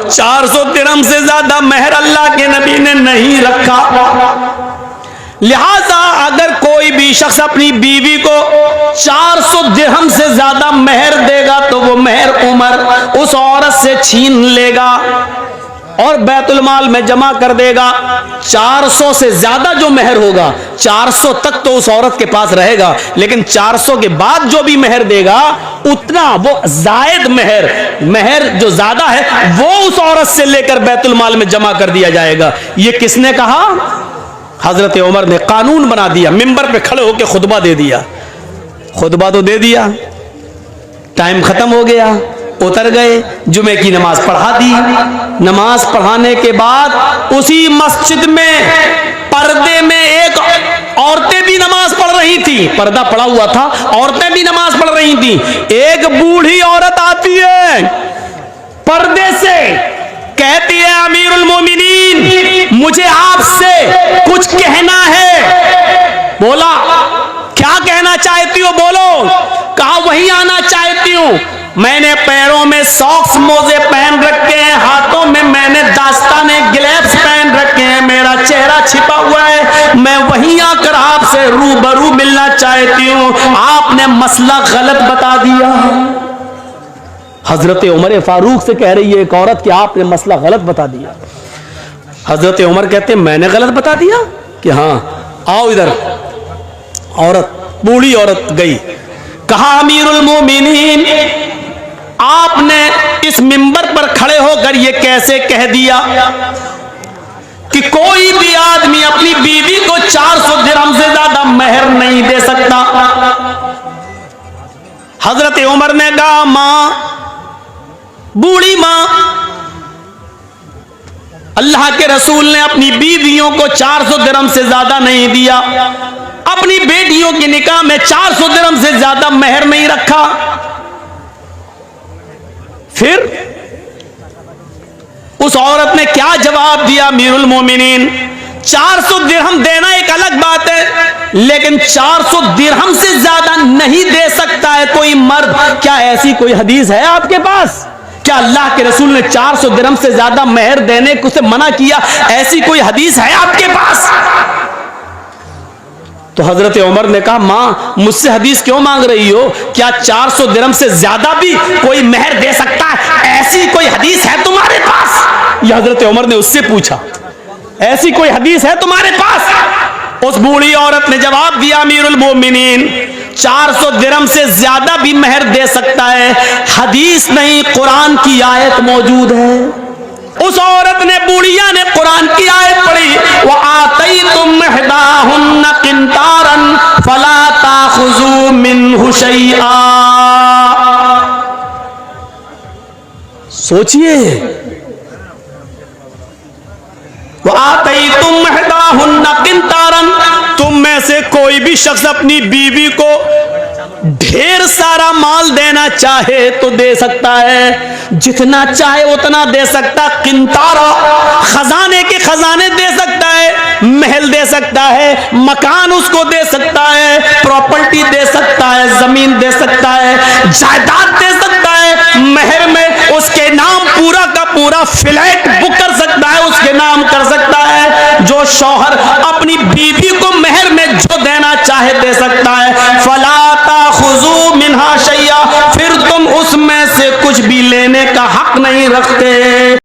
400 درہم سے زیادہ مہر اللہ کے نبی نے نہیں رکھا۔ لہذا اگر کوئی بھی شخص اپنی بیوی کو 400 درہم سے زیادہ مہر دے گا تو وہ مہر عمر اس عورت سے چھین لے گا اور بیت المال میں جمع کر دے گا۔ 400 سے زیادہ جو مہر ہوگا، 400 تک تو اس عورت کے پاس رہے گا، لیکن 400 کے بعد جو بھی مہر دے گا اتنا وہ زائد مہر جو زیادہ ہے وہ اس عورت سے لے کر بیت المال میں جمع کر دیا جائے گا۔ یہ کس نے کہا؟ حضرت عمر نے قانون بنا دیا، منبر پہ کھڑے ہو کے خطبہ دے دیا۔ خطبہ تو دے دیا، ٹائم ختم ہو گیا، اتر گئے، جمعے کی نماز پڑھا دی۔ نماز پڑھانے کے بعد اسی مسجد میں پردے میں ایک عورتیں بھی نماز پڑھ رہی تھی، پردہ پڑا ہوا تھا، عورتیں بھی نماز پڑھ رہی تھی۔ ایک بوڑھی عورت آتی ہے پردے سے، کہتی ہے امیر المومنین مجھے آپ سے کچھ کہنا ہے۔ بولا کیا کہنا چاہتی ہو؟ بولو۔ کہا وہیں آنا چاہتی ہوں، میں نے پیروں میں ساکس موزے پہن رکھے ہیں، ہاتھوں میں نے داستانے گلیبس پہن رکھے ہیں، میرا چہرہ چھپا ہوا ہے، میں وہیں آ کر آپ سے روبرو ملنا چاہتی ہوں، آپ نے مسئلہ غلط بتا دیا۔ حضرت عمر فاروق سے کہہ رہی ہے ایک عورت کہ آپ نے مسئلہ غلط بتا دیا۔ حضرت عمر کہتے ہیں میں نے غلط بتا دیا؟ کہ ہاں، آؤ ادھر۔ عورت، بوڑھی عورت گئی، کہا امیر المومنین آپ نے اس منبر پر کھڑے ہو کر یہ کیسے کہہ دیا کہ کوئی بھی آدمی اپنی بیوی کو 400 درہم سے زیادہ مہر نہیں دے سکتا؟ حضرت عمر نے کہا ماں، بوڑھی ماں، اللہ کے رسول نے اپنی بیویوں کو 400 درہم سے زیادہ نہیں دیا، اپنی بیٹیوں کے نکاح میں 400 درہم سے زیادہ مہر نہیں رکھا۔ پھر اس عورت نے کیا جواب دیا؟ امیر المومنین 400 درہم دینا ایک الگ بات ہے، لیکن 400 درہم سے زیادہ نہیں دے سکتا ہے کوئی مرد۔ کیا ایسی کوئی حدیث ہے آپ کے پاس؟ کیا اللہ کے رسول نے 400 درہم سے زیادہ مہر دینے کو سے منع کیا؟ ایسی کوئی حدیث ہے آپ کے پاس؟ تو حضرت عمر نے کہا ماں مجھ سے حدیث کیوں مانگ رہی ہو؟ کیا 400 درہم سے زیادہ بھی کوئی مہر دے سکتا ہے؟ ایسی کوئی حدیث ہے تمہارے پاس؟ یہ حضرت عمر نے اس سے پوچھا، ایسی کوئی حدیث ہے تمہارے پاس؟ اس بوڑھی عورت نے جواب دیا امیر المومنین 400 درہم سے زیادہ بھی مہر دے سکتا ہے، حدیث نہیں قرآن کی آیت موجود ہے۔ اس عورت نے، بوڑھیا نے قرآن کی آیت پڑھی وَآتَيْتُمْ إِحْدَاهُنَّ قِنْطَارًا فَلَا تَأْخُذُوا مِنْهُ شَيْئًا۔ سوچئے، وَآتَيْتُمْ إِحْدَاهُنَّ قِنْطَارًا، تم میں سے کوئی بھی شخص اپنی بیوی کو ڈھیر سارا مال دینا چاہے تو دے سکتا ہے، جتنا چاہے اتنا دے سکتا۔ قنطارہ، خزانے کے خزانے دے سکتا ہے، محل دے سکتا ہے، مکان اس کو دے سکتا ہے، پراپرٹی دے سکتا ہے، زمین دے سکتا ہے، جائیداد دے سکتا ہے، مہر میں اس کے نام پورا کا پورا فلیٹ بک کر سکتا ہے، اس کے نام کر سکتا ہے۔ جو شوہر اپنی بیوی کو مہر میں جو دینا چاہے دے سکتا ہے۔ فلا تاخذوا منها شیئا، پھر تم اس میں سے کچھ بھی لینے کا حق نہیں رکھتے۔